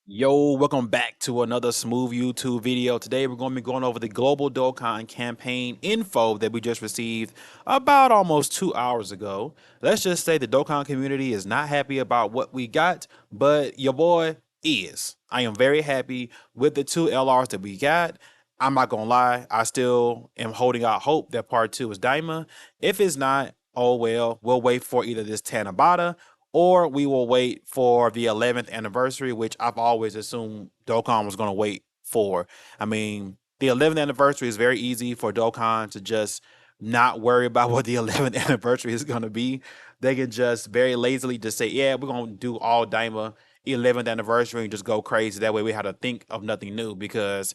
Yo, welcome back to another smooth YouTube video. Today we're going to be going over the global Dokkan campaign info that we just received about almost 2 hours ago. Let's just say the Dokkan community is not happy about what we got, but your boy is. I am very happy with the two LRs that we got. I'm not going to lie, I still am holding out hope that part 2 is Daima. If it's not, oh well, we'll wait for either this Tanabata or we will wait for the 11th anniversary, which I've always assumed Dokkan was going to wait for. I mean, the 11th anniversary is very easy for Dokkan to just not worry about what the 11th anniversary is going to be. They can just very lazily just say, yeah, we're going to do all Daima 11th anniversary and just go crazy. That way we have to think of nothing new because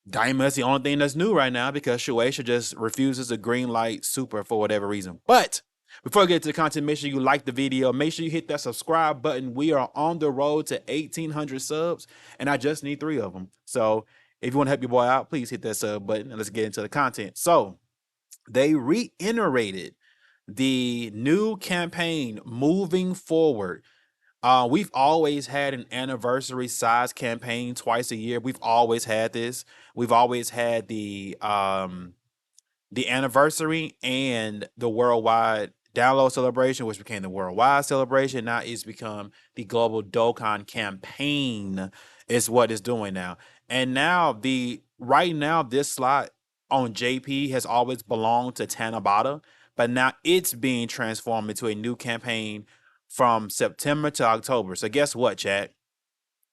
Daima is the only thing that's new right now because Shueisha just refuses to green light Super for whatever reason. But before we get to the content, make sure you like the video. Make sure you hit that subscribe button. We are on the road to 1,800 subs, and I just need 3 of them. So if you want to help your boy out, please hit that sub button, and let's get into the content. So they reiterated the new campaign moving forward. We've always had an anniversary size campaign twice a year. We've always had this. We've always had the anniversary and the worldwide download celebration, which became the worldwide celebration. Now it's become the global Dokkan campaign is what it's doing now. And now right now this slot on JP has always belonged to Tanabata, but now it's being transformed into a new campaign from September to October. So guess what, chat?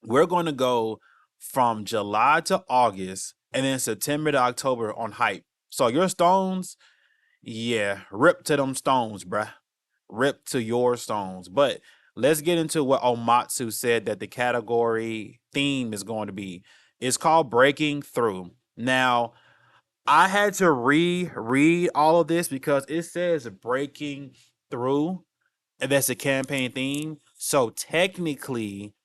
We're going to go from July to August and then September to October on hype. So your stones, yeah, rip to them stones, bruh. Rip to your stones. But let's get into what Omatsu said that the category theme is going to be. It's called Breaking Through. Now, I had to reread all of this because it says Breaking Through, and that's a campaign theme. So technically,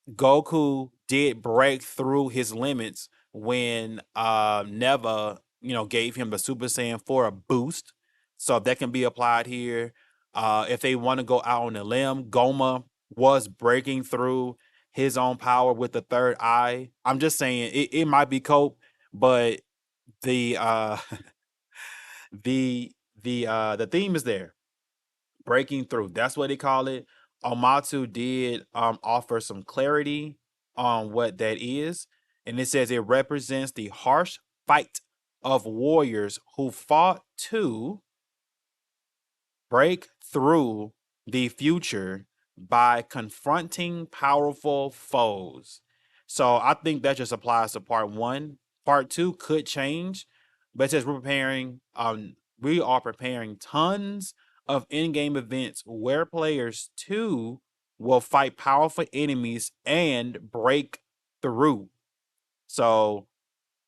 Goku did break through his limits when Neva, gave him the Super Saiyan 4 a boost. So that can be applied here. If they want to go out on a limb, Goma was breaking through his own power with the third eye. I'm just saying it might be cope, but the the theme is there. Breaking through. That's what they call it. Omatu did offer some clarity on what that is. And it says it represents the harsh fight of warriors who fought to break through the future by confronting powerful foes. So I think that just applies to part 1. Part 2 could change, but it says we are preparing tons of in-game events where players too will fight powerful enemies and break through. So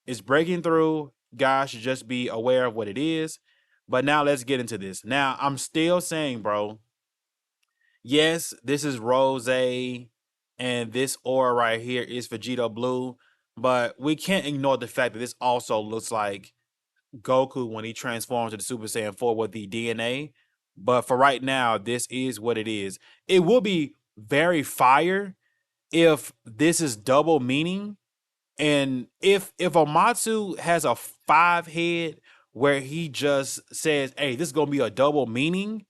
it's breaking through. Guys should just be aware of what it is. But now let's get into this. Now, I'm still saying, bro, yes, this is Rose, and this aura right here is Vegeta Blue, but we can't ignore the fact that this also looks like Goku when he transforms to the Super Saiyan 4 with the DNA. But for right now, this is what it is. It will be very fire if this is double meaning, and if Omatsu has a 5 head where he just says, "Hey, this is gonna be a double meaning,"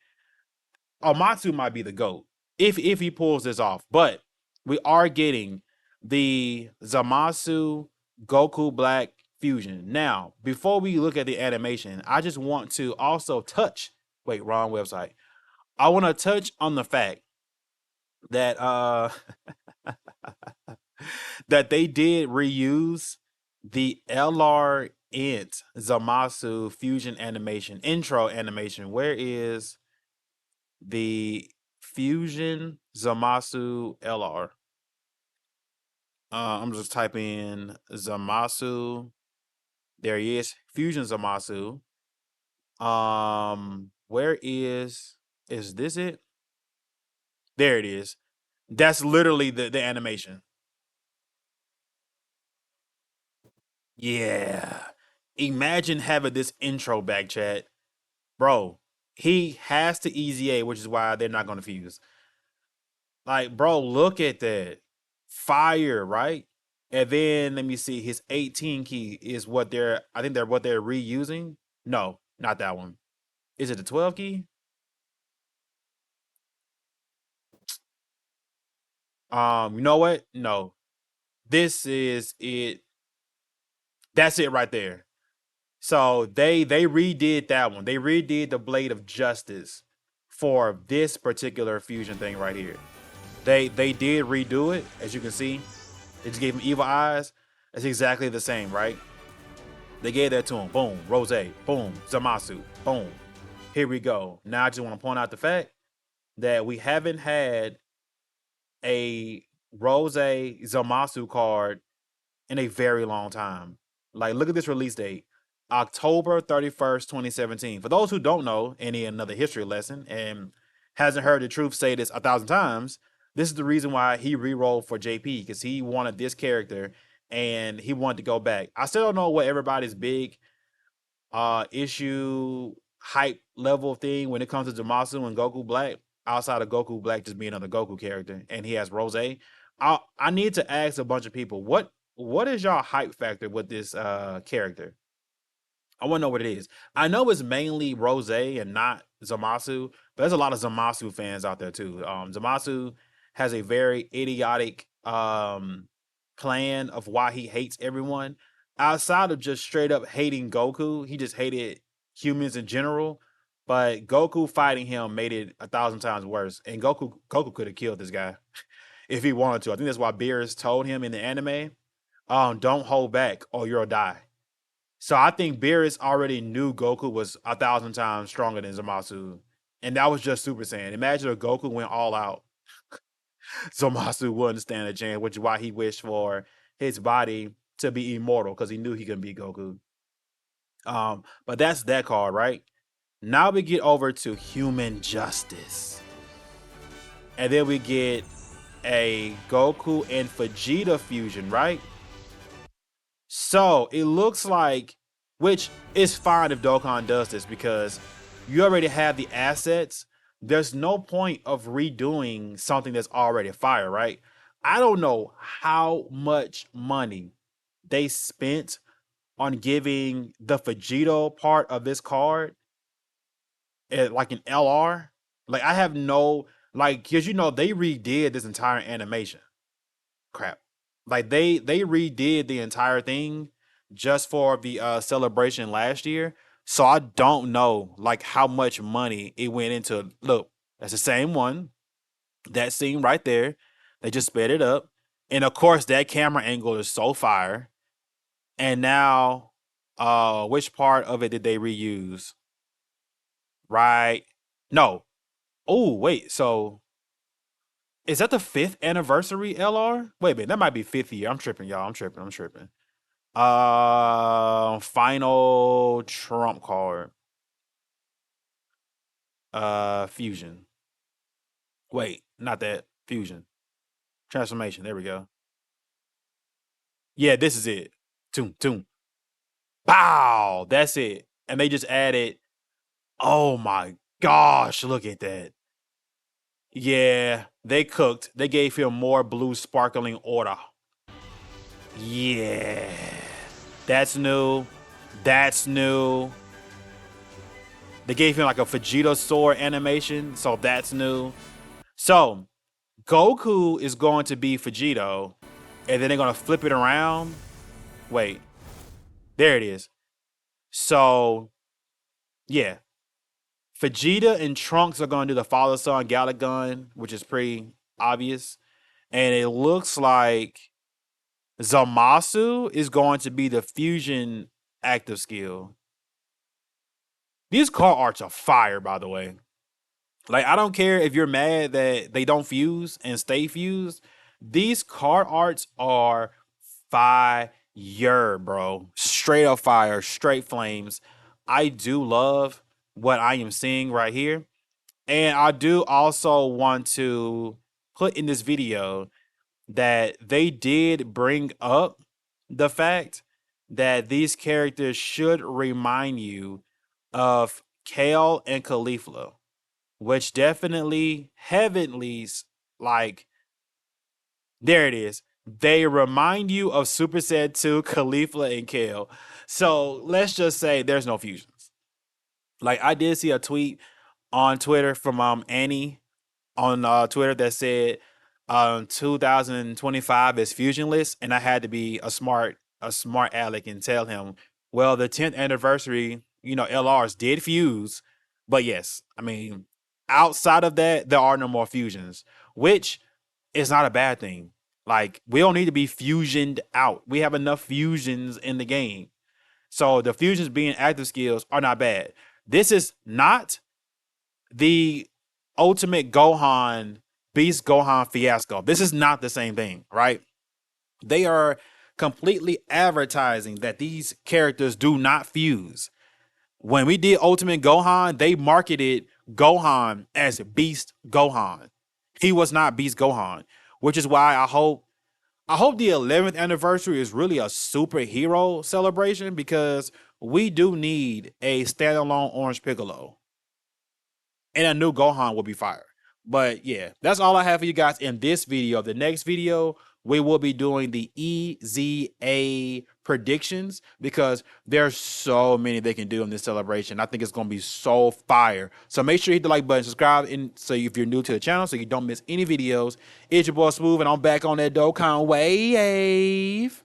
Omatsu might be the GOAT if he pulls this off. But we are getting the Zamasu Goku Black fusion. Now, before we look at the animation, I just want to also touch. Wait, wrong website. I want to touch on the fact that that they did reuse the LR Int Zamasu fusion animation intro animation. Where is the Fusion Zamasu LR? I'm just typing Zamasu. There he is, Fusion Zamasu. Where is this it? There it is. That's literally the animation. Yeah. Imagine having this intro back, chat. Bro, he has to easy A, which is why they're not gonna fuse. Like, bro, look at that. fire, right? And then let me see, his 18 key is what they're, I think they're what they're reusing. No, not that one. Is it the 12 key? You know what? No. This is it. That's it right there. So they redid that one. They redid the Blade of Justice for this particular fusion thing right here. They did redo it, as you can see. They just gave him evil eyes. It's exactly the same, right? They gave that to him. Boom, Rose. Boom, Zamasu. Boom. Here we go. Now I just want to point out the fact that we haven't had a Rose Zamasu card in a very long time. Like, look at this release date. October 31st, 2017. For those who don't know, any another history lesson and hasn't heard the truth say this 1,000 times, this is the reason why he re-rolled for JP, because he wanted this character and he wanted to go back. I still don't know what everybody's big issue hype level thing when it comes to Zamasu and Goku Black, outside of Goku Black just being another Goku character and he has Rose. I need to ask a bunch of people, what is y'all hype factor with this character? I want to know what it is. I know it's mainly Rose and not Zamasu, but there's a lot of Zamasu fans out there too. Zamasu has a very idiotic plan of why he hates everyone. Outside of just straight up hating Goku, he just hated humans in general. But Goku fighting him made it 1,000 times worse. And Goku could have killed this guy if he wanted to. I think that's why Beerus told him in the anime, don't hold back or you'll die. So I think Beerus already knew Goku was 1,000 times stronger than Zamasu. And that was just Super Saiyan. Imagine if Goku went all out. Zamasu wouldn't stand a chance, which is why he wished for his body to be immortal, because he knew he could beat Goku. But that's that card, right? Now we get over to Human Justice. And then we get a Goku and Vegeta fusion, right? So it looks like, which is fine if Dokkan does this, because you already have the assets. There's no point of redoing something that's already fire, right? I don't know how much money they spent on giving the Vegito part of this card like an LR. Like, I have no, like, because they redid this entire animation. Crap. Like, they redid the entire thing just for the celebration last year. So I don't know like how much money it went into. Look, that's the same one. That scene right there. They just sped it up. And of course that camera angle is so fire. And now which part of it did they reuse? Right? No. Oh, wait. So is that the 5th anniversary LR? Wait a minute, that might be 5th year. I'm tripping, y'all. I'm tripping. I'm tripping. Final trump card. Fusion. Wait, not that. Fusion. Transformation. There we go. Yeah, this is it. Toom, toom. Bow. That's it. And they just added. Oh my gosh, look at that. Yeah, they cooked. They gave him more blue sparkling aura. Yeah. That's new. That's new. They gave him like a Vegeta sword animation, so that's new. So Goku is going to be Vegito, and then they're gonna flip it around. Wait, there it is. So yeah, Vegeta and Trunks are gonna do the father son Galagun, which is pretty obvious, and it looks like Zamasu is going to be the fusion active skill. These car arts are fire, by the way. Like, I don't care if you're mad that they don't fuse and stay fused. These card arts are fire, bro. Straight up fire, straight flames. I do love what I am seeing right here. And I do also want to put in this video that they did bring up the fact that these characters should remind you of Kale and Caulifla, which definitely heavenly's like There it is. They remind you of Super Set 2, Khalifa, and Kale. So let's just say there's no fusions. Like I did see a tweet on Twitter from Annie on Twitter that said 2025 is fusionless, and I had to be a smart aleck and tell him, well, the 10th anniversary, LRs did fuse, but yes, I mean, outside of that, there are no more fusions, which is not a bad thing. Like we don't need to be fusioned out. We have enough fusions in the game, so the fusions being active skills are not bad. This is not the Ultimate Gohan Beast Gohan fiasco. This is not the same thing, right? They are completely advertising that these characters do not fuse. When we did Ultimate Gohan, they marketed Gohan as Beast Gohan. He was not Beast Gohan, which is why I hope the 11th anniversary is really a superhero celebration because we do need a standalone Orange Piccolo and a new Gohan will be fire. But yeah, that's all I have for you guys in this video. The next video, we will be doing the EZA predictions because there's so many they can do in this celebration. I think it's going to be so fire. So make sure you hit the like button, subscribe, and so if you're new to the channel so you don't miss any videos. It's your boy Smooth, and I'm back on that Dokkan wave.